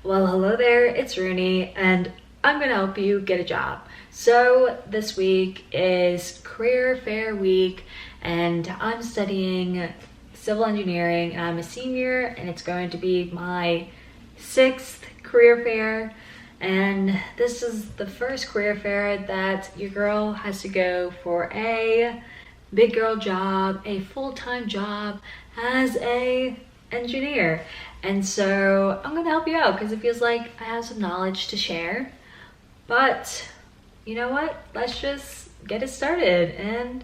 Well, hello there, it's Runi, and I'm gonna help you get a job. So this week is career fair week, and I'm studying civil engineering, and I'm a senior, and it's going to be my 6th career fair. And this is the first career fair that your girl has to go for a big girl job, a full-time job as a engineer. And so I'm gonna help you out because it feels like I have some knowledge to share. But you know what? Let's just get it started and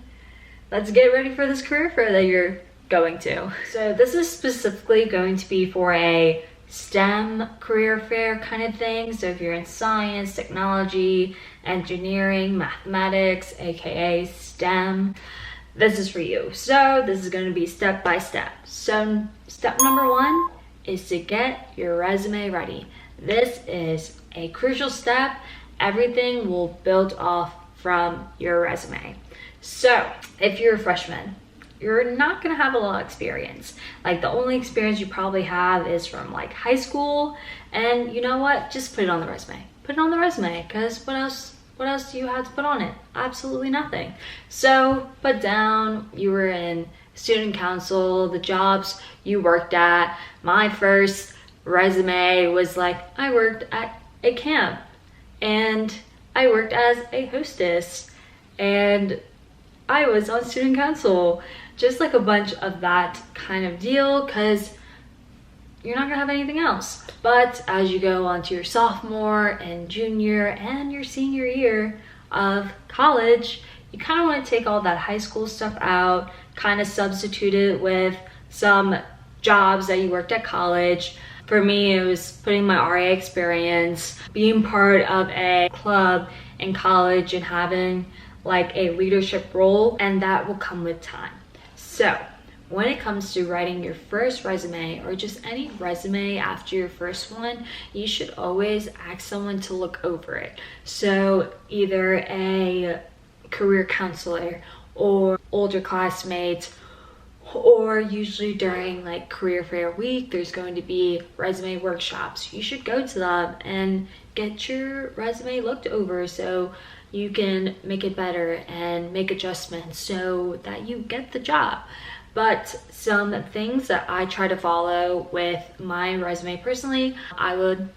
let's get ready for this career fair that you're going to. So this is specifically going to be for a STEM career fair kind of thing. So if you're in science, technology, engineering, mathematics, aka STEM, this is for you. So this is going to be step by step. So step number 1 is to get your resume ready. This is a crucial step. Everything will build off from your resume. So if you're a freshman, you're not gonna have a lot of experience. Like the only experience you probably have is from like high school. And you know what? Just put it on the resume. Put it on the resume, because what else do you have to put on it? Absolutely nothing. So put down you were in student council, the jobs you worked at. My first resume was like, I worked at a camp and I worked as a hostess and I was on student council. Just like a bunch of that kind of deal, because you're not gonna have anything else. But as you go on to your sophomore and junior and your senior year of college, you kind of want to take all that high school stuff out, kind of substitute it with some jobs that you worked at college. For me, it was putting my RA experience, being part of a club in college and having like a leadership role, and that will come with time. So when it comes to writing your first resume or just any resume after your first one, you should always ask someone to look over it. So either a career counselor or older classmates, or usually during like career fair week, there's going to be resume workshops. You should go to them and get your resume looked over so you can make it better and make adjustments so that you get the job. But some things that I try to follow with my resume personally, I'm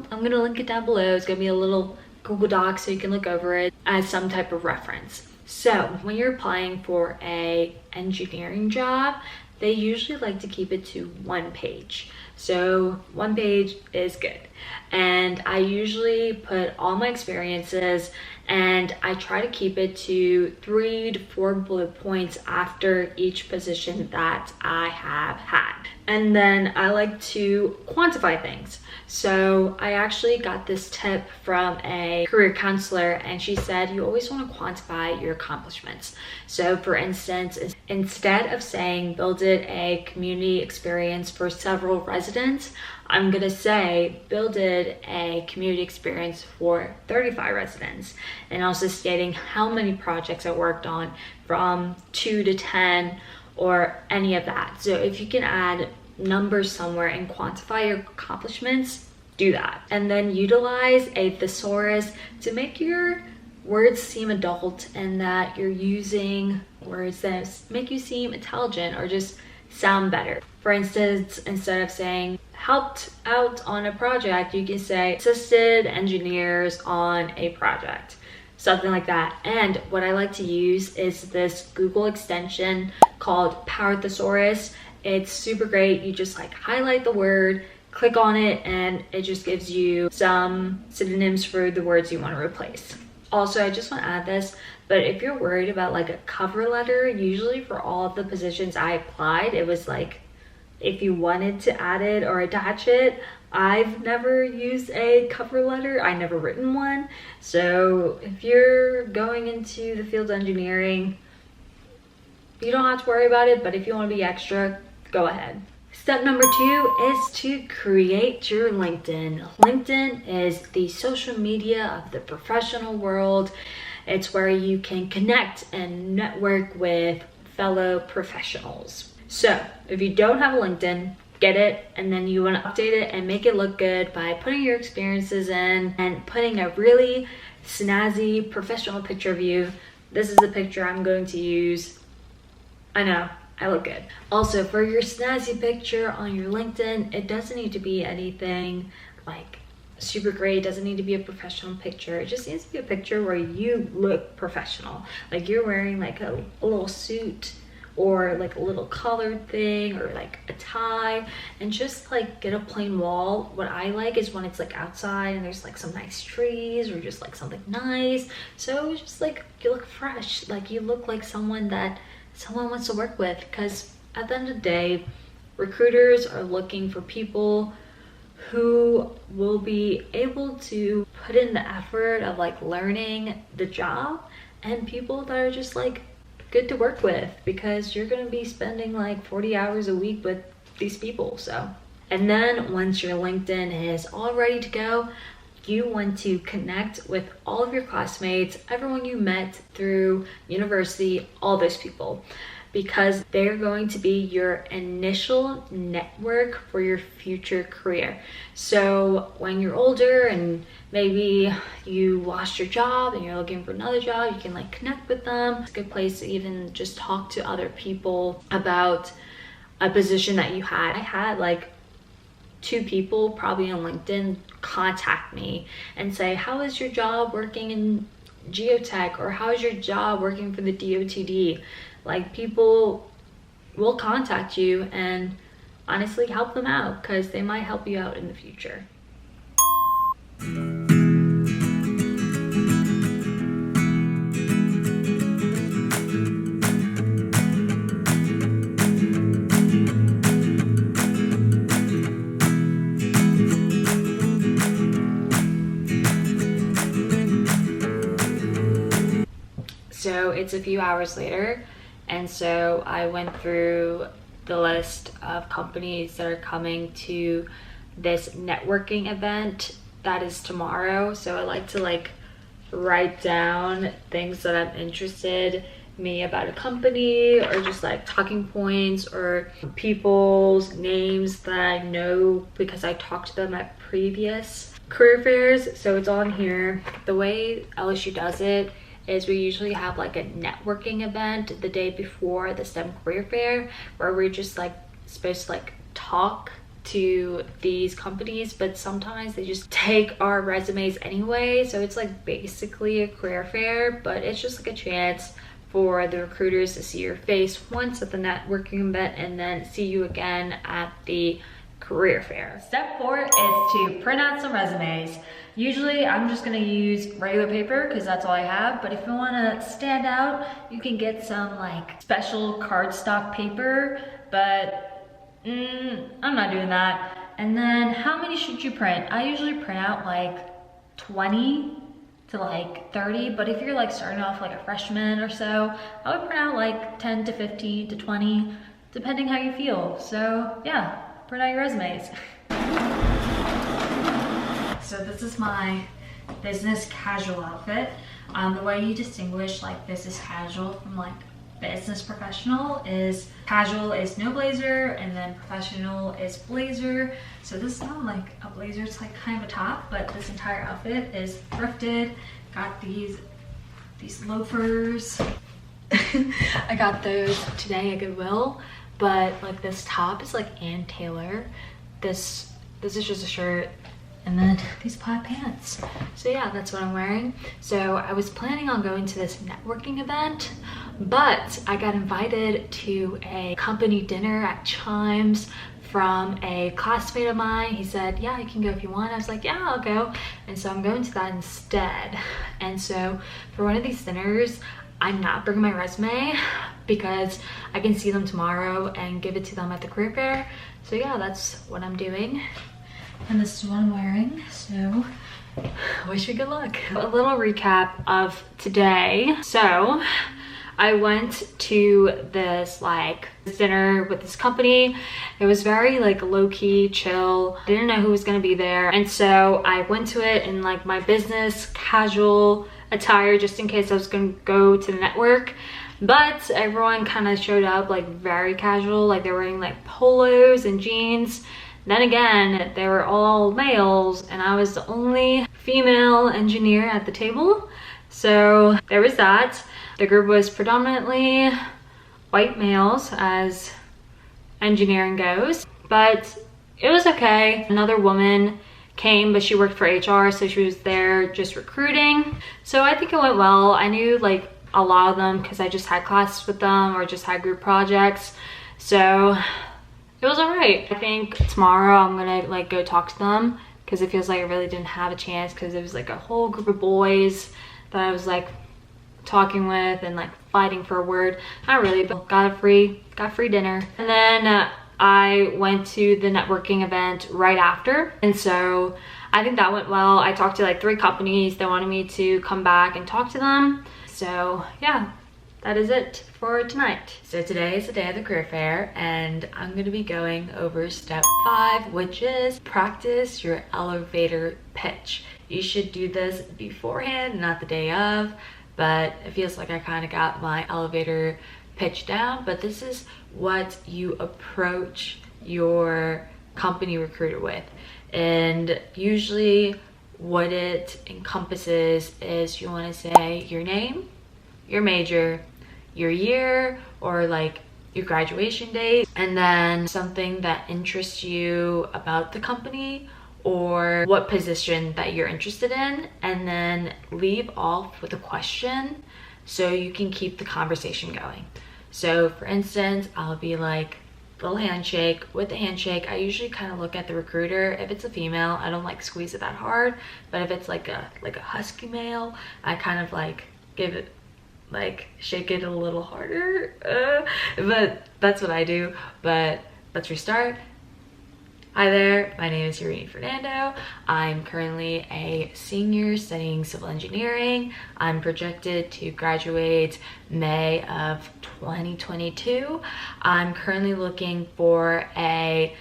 gonna link it down below. It's gonna be a little Google Doc so you can look over it as some type of reference. So when you're applying for a engineering job, they usually like to keep it to 1 page. So 1 page is good. And I usually put all my experiences and I try to keep it to 3 to 4 bullet points after each position that I have had. And then I like to quantify things. So I actually got this tip from a career counselor, and she said you always want to quantify your accomplishments. So for instance, instead of saying builded a community experience for several residents, I'm gonna say builded a community experience for 35 residents, and also stating how many projects I worked on from 2 to 10 or any of that. So if you can add numbers somewhere and quantify your accomplishments, do that. And then utilize a thesaurus to make your words seem adult and that you're using words that make you seem intelligent or just sound better. For instance, instead of saying helped out on a project, you can say assisted engineers on a project, something like that. And what I like to use is this Google extension called Power Thesaurus. It's super great. You just like highlight the word, click on it, and it just gives you some synonyms for the words you want to replace. Also, I just want to add this, but if you're worried about like a cover letter, usually for all of the positions I applied, it was like if you wanted to add it or attach it. I've never used a cover letter. I never written one. So if you're going into the field of engineering, you don't have to worry about it, but if you want to be extra, go ahead. Step number 2 is to create your LinkedIn. LinkedIn is the social media of the professional world. It's where you can connect and network with fellow professionals. So if you don't have a LinkedIn, get it, and then you want to update it and make it look good by putting your experiences in and putting a really snazzy professional picture of you. This is the picture I'm going to use. I know, I look good. Also, for your snazzy picture on your LinkedIn, it doesn't need to be anything like super great. It doesn't need to be a professional picture. It just needs to be a picture where you look professional. Like you're wearing like a little suit or like a little collared thing or like a tie, and just like get a plain wall. What I like is when it's like outside and there's like some nice trees or just like something nice. So it's just like you look fresh, like you look like someone that someone wants to work with, because at the end of the day, recruiters are looking for people who will be able to put in the effort of like learning the job, and people that are just like good to work with, because you're going to be spending like 40 hours a week with these people. So, and then once your LinkedIn is all ready to go, you want to connect with all of your classmates, everyone you met through university, all those people, because they're going to be your initial network for your future career. So when you're older and maybe you lost your job and you're looking for another job, you can like connect with them. It's a good place to even just talk to other people about a position that you had. I had like 2 people probably on LinkedIn contact me and say, how is your job working in geotech, or how is your job working for the DOTD? Like, people will contact you and honestly help them out, because they might help you out in the future. So it's a few hours later, and so I went through the list of companies that are coming to this networking event that is tomorrow. So I like to like write down things that I'm interested me about a company, or just like talking points or people's names that I know because I talked to them at previous career fairs. So it's on here. The way LSU does it is we usually have like a networking event the day before the STEM career fair, where we're just like supposed to like talk to these companies, but sometimes they just take our resumes anyway. So it's like basically a career fair, but it's just like a chance for the recruiters to see your face once at the networking event and then see you again at the career fair. Step 4 is to print out some resumes. Usually I'm just gonna use regular paper because that's all I have, but if you wanna stand out, you can get some like special cardstock paper, but I'm not doing that. And then how many should you print? I usually print out like 20 to like 30, but if you're like starting off like a freshman or so, I would print out like 10 to 15 to 20, depending how you feel. So yeah, print out your resumes. So this is my business casual outfit. The way you distinguish like business casual from like business professional is casual is no blazer, and then professional is blazer. So this is not like a blazer, it's like kind of a top, but this entire outfit is thrifted. Got these loafers. I got those today at Goodwill, but like this top is like Ann Taylor. This is just a shirt, and then these plaid pants. So yeah, that's what I'm wearing. So I was planning on going to this networking event, but I got invited to a company dinner at Chimes from a classmate of mine. He said, yeah, you can go if you want. I was like, yeah, I'll go. And so I'm going to that instead. And so for one of these dinners, I'm not bringing my resume because I can see them tomorrow and give it to them at the career fair. So yeah, that's what I'm doing. And this is what I'm wearing, so wish me good luck. A little recap of today. So I went to this like dinner with this company. It was very like low-key, chill. I didn't know who was gonna be there. And so I went to it in like my business casual attire just in case I was gonna go to the network. but everyone kind of showed up like very casual, like they're wearing like polos and jeans. Then again, they were all males and I was the only female engineer at the table. So there was that. The group was predominantly white males as engineering goes, but it was okay. Another woman came, but she worked for HR, so she was there just recruiting. So I think it went well. I knew like a lot of them because I just had classes with them or just had group projects. So it was all right. I think tomorrow I'm gonna like go talk to them because it feels like I really didn't have a chance because it was like a whole group of boys that I was like talking with and like fighting for a word. Not really, but got free dinner. And then I went to the networking event right after, and so I think that went well. I talked to like 3 companies that wanted me to come back and talk to them. So yeah, that is it for tonight. So today is the day of the career fair and I'm going to be going over step 5, which is practice your elevator pitch. You should do this beforehand, not the day of, but it feels like I kind of got my elevator pitch down. But this is what you approach your company recruiter with, and usually what it encompasses is you want to say your name, your major, your year, or like your graduation date, and then something that interests you about the company or what position that you're interested in, and then leave off with a question so you can keep the conversation going. So for instance, I'll be like, little handshake. With the handshake, I usually kind of look at the recruiter. If it's a female, I don't like squeeze it that hard, but if it's like a husky male, I kind of like give it, like shake it a little harder, but that's what I do. But let's restart. Hi there, my name is Runi Fernando. I'm currently a senior studying civil engineering. I'm projected to graduate May of 2022. I'm currently looking for a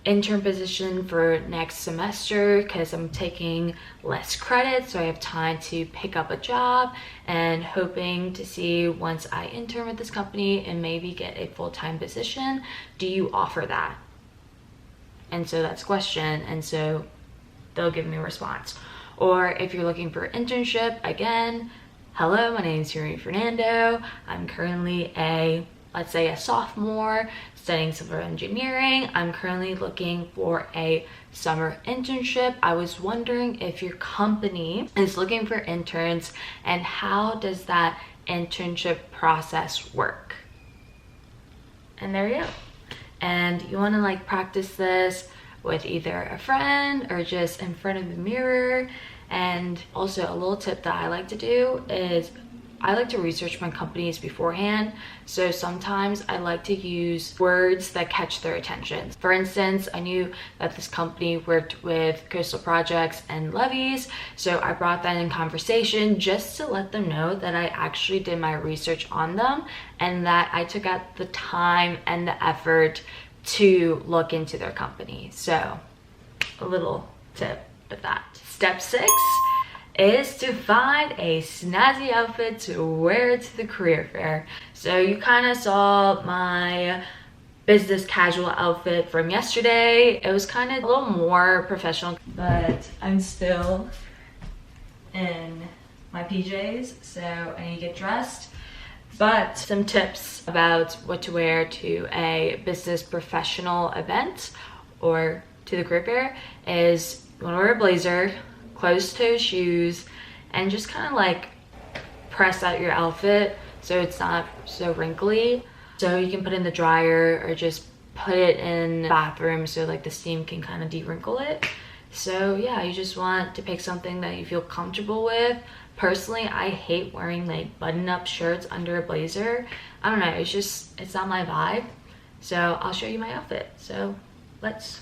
intern position for next semester because I'm taking less credit, so I have time to pick up a job, and hoping to see once I intern with this company and maybe get a full-time position. Do you offer that? And so that's a question, and so they'll give me a response. Or if you're looking for an internship, again, hello, my name is Runi Fernando. I'm currently let's say a sophomore studying civil engineering. I'm currently looking for a summer internship. I was wondering if your company is looking for interns, and how does that internship process work? And there you go. And you want to like practice this with either a friend or just in front of the mirror. And also a little tip that I like to do is I like to research my companies beforehand. So sometimes I like to use words that catch their attention. For instance, I knew that this company worked with coastal projects and levees, so I brought that in conversation just to let them know that I actually did my research on them and that I took out the time and the effort to look into their company. So a little tip with that. Step 6 is to find a snazzy outfit to wear to the career fair. So you kind of saw my business casual outfit from yesterday. It was kind of a little more professional, but I'm still in my PJs, so I need to get dressed. But some tips about what to wear to a business professional event or to the career fair is you want to wear a blazer, closed-toe shoes, and just kind of like press out your outfit so it's not so wrinkly. So you can put it in the dryer or just put it in the bathroom so like the steam can kind of de-wrinkle it. So yeah, you just want to pick something that you feel comfortable with. Personally, I hate wearing like button-up shirts under a blazer. I don't know, it's not my vibe. So I'll show you my outfit. So let's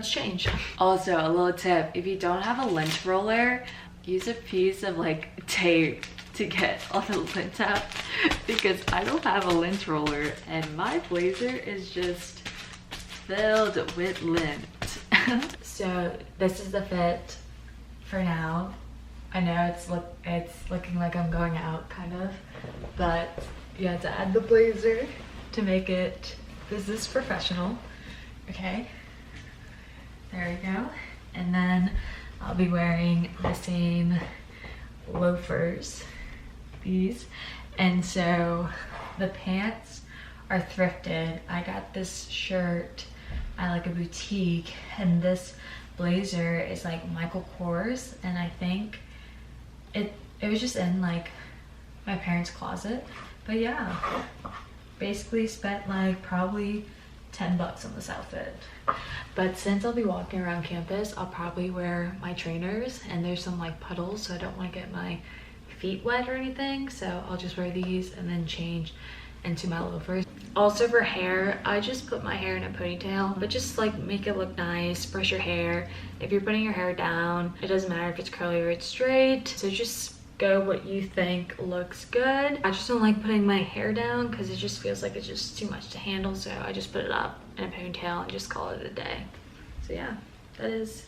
change. Also, a little tip, if you don't have a lint roller, use a piece of like tape to get all the lint out, because I don't have a lint roller and my blazer is just filled with lint. So this is the fit for now. I know it's looking like I'm going out kind of, but you have to add the blazer to make it business professional. Okay, there we go. And then I'll be wearing the same loafers, these. And so the pants are thrifted. I got this shirt at like a boutique, and this blazer is like Michael Kors, and I think it was just in like my parents' closet. But yeah, basically spent like probably 10 bucks on this outfit. But since I'll be walking around campus, I'll probably wear my trainers, and there's some like puddles, so I don't want to get my feet wet or anything, so I'll just wear these and then change into my loafers. Also for hair, I just put my hair in a ponytail, but just like make it look nice. Brush your hair. If you're putting your hair down, it doesn't matter if it's curly or it's straight, so just go what you think looks good. I just don't like putting my hair down because it just feels like it's just too much to handle, so I just put it up in a ponytail and just call it a day. So yeah, that is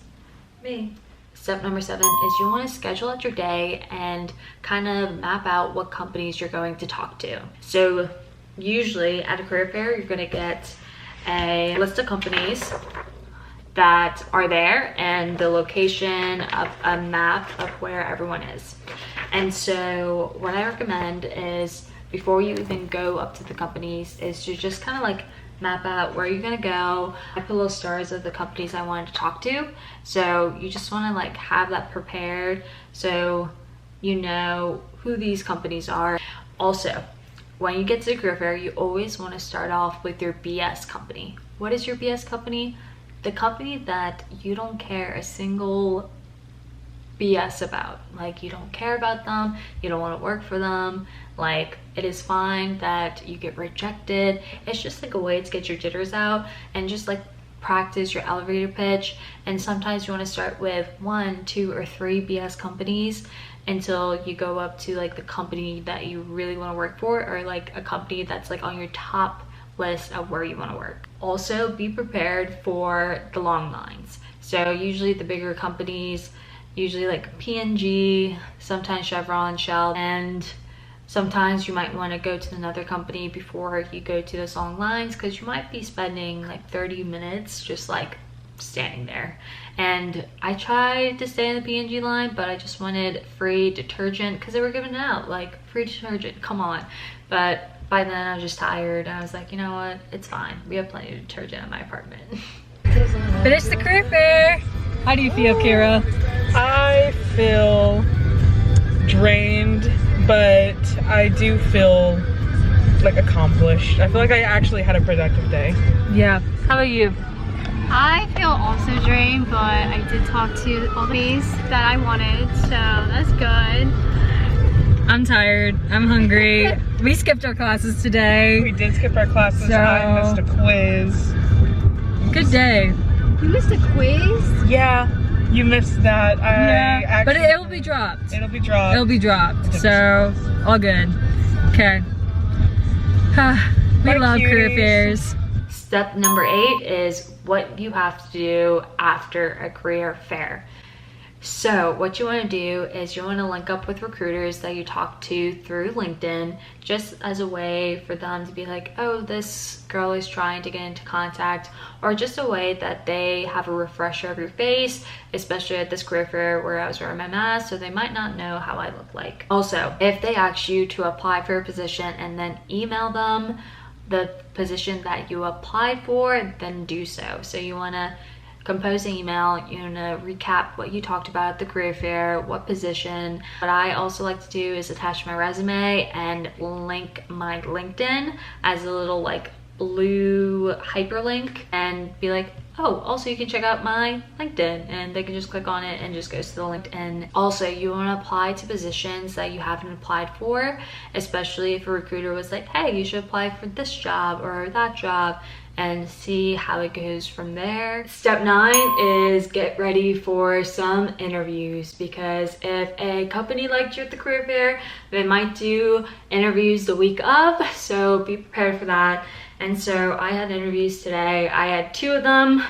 me. Step number 7 is you want to schedule out your day and kind of map out what companies you're going to talk to. So usually at a career fair, you're going to get a list of companies that are there and the location of a map of where everyone is. And so what I recommend is, before you even go up to the companies, is to just kind of like map out where you're gonna go. I put little stars of the companies I wanted to talk to, so you just want to like have that prepared so you know who these companies are. Also, when you get to the career fair, you always want to start off with your BS company. What is your BS company? The company that you don't care a single BS about. Like, you don't care about them, you don't want to work for them. Like, it is fine that you get rejected. It's just like a way to get your jitters out and just like practice your elevator pitch. And sometimes you want to start with 1, 2, or 3 BS companies until you go up to like the company that you really want to work for, or like a company that's like on your top list of where you want to work. Also, be prepared for the long lines. So usually the bigger companies, usually like P&G, sometimes Chevron, Shell, and sometimes you might want to go to another company before you go to those long lines, because you might be spending like 30 minutes just like standing there. And I tried to stay in the P&G line, but I just wanted free detergent because they were giving it out, like free detergent, come on. But by then I was just tired. I was like, you know what, it's fine, we have plenty of detergent in my apartment. Finished the career fair. How do you feel, Kira? I feel drained, but I do feel like accomplished. I feel like I actually had a productive day. Yeah. How about you? I feel also drained, but I did talk to all the things that I wanted, so that's good. I'm tired. I'm hungry. We skipped our classes today. We did skip our classes. So, I missed a quiz. Good day. You missed a quiz? Yeah, you missed that. Yeah, but it'll be dropped. It'll be dropped. It'll be dropped. So, all good. Okay. We love career fairs. Step number 8 is what you have to do after a career fair. So what you want to do is you want to link up with recruiters that you talk to through LinkedIn, just as a way for them to be like, oh, this girl is trying to get into contact, or just a way that they have a refresher of your face, especially at this career fair where I was wearing my mask, so they might not know how I look like. Also, if they ask you to apply for a position and then email them the position that you applied for, then do so. So you want to compose an email, you want to recap what you talked about at the career fair, what position. What I also like to do is attach my resume and link my LinkedIn as a little like blue hyperlink, and be like, oh, also you can check out my LinkedIn, and they can just click on it and just goes to the LinkedIn. Also, you want to apply to positions that you haven't applied for, especially if a recruiter was like, hey, you should apply for this job or that job, and see how it goes from there. Step 9 is get ready for some interviews, because if a company liked you at the career fair, they might do interviews the week of, so be prepared for that. And so I had interviews today. I had 2 of them.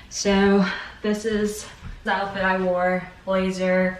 So this is the outfit I wore: blazer,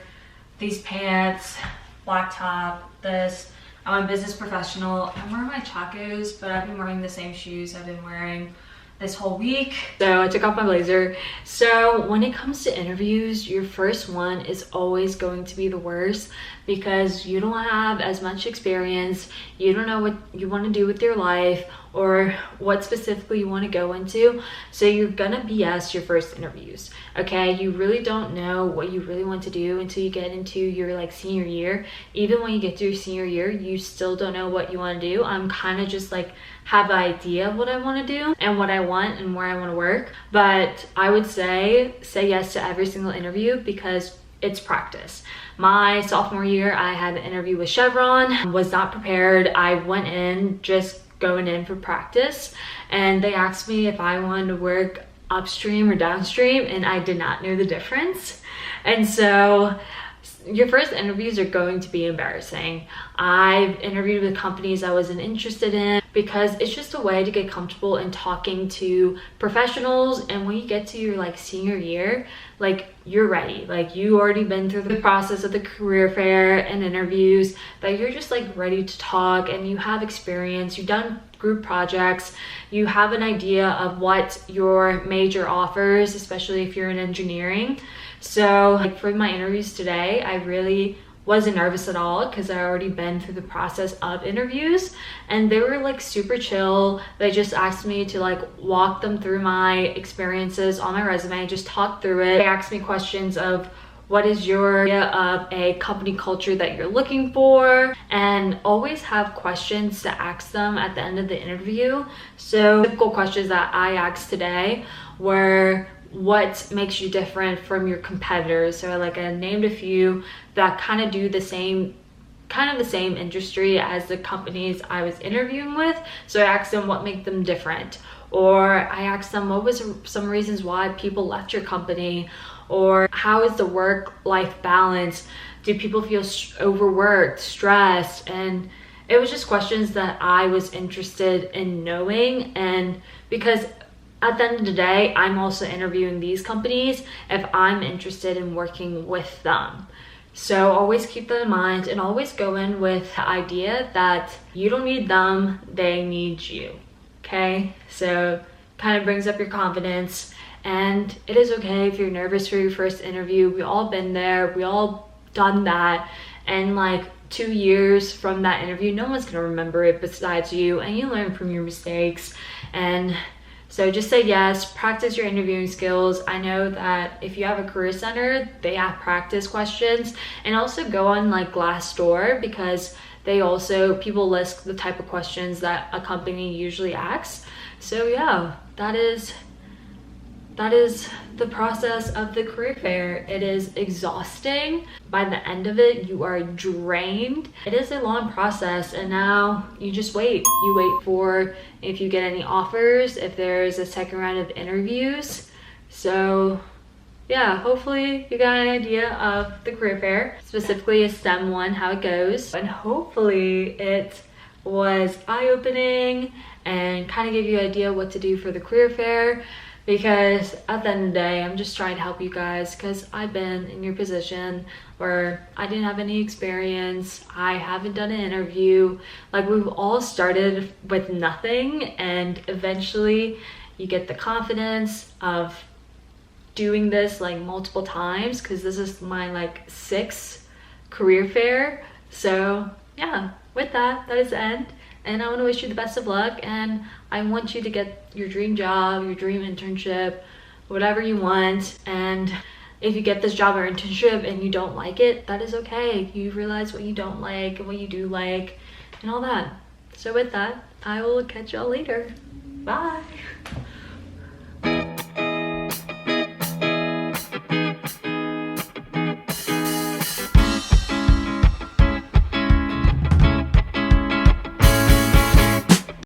these pants, black top, this. I'm a business professional. I'm wearing my chacos, but I've been wearing the same shoes I've been wearing this whole week. So I took off my blazer. So when it comes to interviews, your first one is always going to be the worst because you don't have as much experience. You don't know what you want to do with your life or what specifically you want to go into. So you're gonna BS your first interviews, okay? You really don't know what you really want to do until you get into your like senior year. Even when you get to your senior year, you still don't know what you want to do. I'm kind of just like have an idea of what I want to do and what I want and where I want to work. But I would say yes to every single interview because it's practice. My sophomore year, I had an interview with Chevron, was not prepared. I went in just going in for practice, and they asked me if I wanted to work upstream or downstream, and I did not know the difference. And so your first interviews are going to be embarrassing. I've interviewed with companies I wasn't interested in because it's just a way to get comfortable in talking to professionals. And when you get to your like senior year, like you're ready, like you already been through the process of the career fair and interviews, that you're just like ready to talk and you have experience, you've done group projects, you have an idea of what your major offers, especially if you're in engineering. So like for my interviews today, I really wasn't nervous at all because I already been through the process of interviews, and they were like super chill. They just asked me to like walk them through my experiences on my resume, just talk through it. They asked me questions of what is your idea of a company culture that you're looking for, and always have questions to ask them at the end of the interview. So typical questions that I asked today were, what makes you different from your competitors? So like I named a few that kind of do the same industry as the companies I was interviewing with. So I asked them what make them different, or I asked them what was some reasons why people left your company, or how is the work-life balance? Do people feel overworked, stressed? And it was just questions that I was interested in knowing, and because at the end of the day, I'm also interviewing these companies if I'm interested in working with them. So always keep that in mind, and always go in with the idea that you don't need them, they need you, okay? So kind of brings up your confidence, and it is okay if you're nervous for your first interview. We all been there, we all done that, and like 2 years from that interview, no one's gonna remember it besides you, and you learn from your mistakes. And so just say yes, practice your interviewing skills. I know that if you have a career center, they have practice questions, and also go on like Glassdoor because people list the type of questions that a company usually asks. So yeah, that is the process of the career fair. It is exhausting. By the end of it, you are drained. It is a long process, and now you just wait. You wait for if you get any offers, if there's a second round of interviews. So yeah, hopefully you got an idea of the career fair, specifically a STEM one, how it goes. And hopefully it was eye-opening and kind of give you an idea what to do for the career fair. Because at the end of the day, I'm just trying to help you guys, because I've been in your position where I didn't have any experience. I haven't done an interview. Like, we've all started with nothing, and eventually you get the confidence of doing this like multiple times, because this is my like 6th career fair. So yeah, with that is the end. And I want to wish you the best of luck, and I want you to get your dream job, your dream internship, whatever you want. And if you get this job or internship and you don't like it, that is okay. You realize what you don't like and what you do like and all that. So with that, I will catch y'all later. Bye.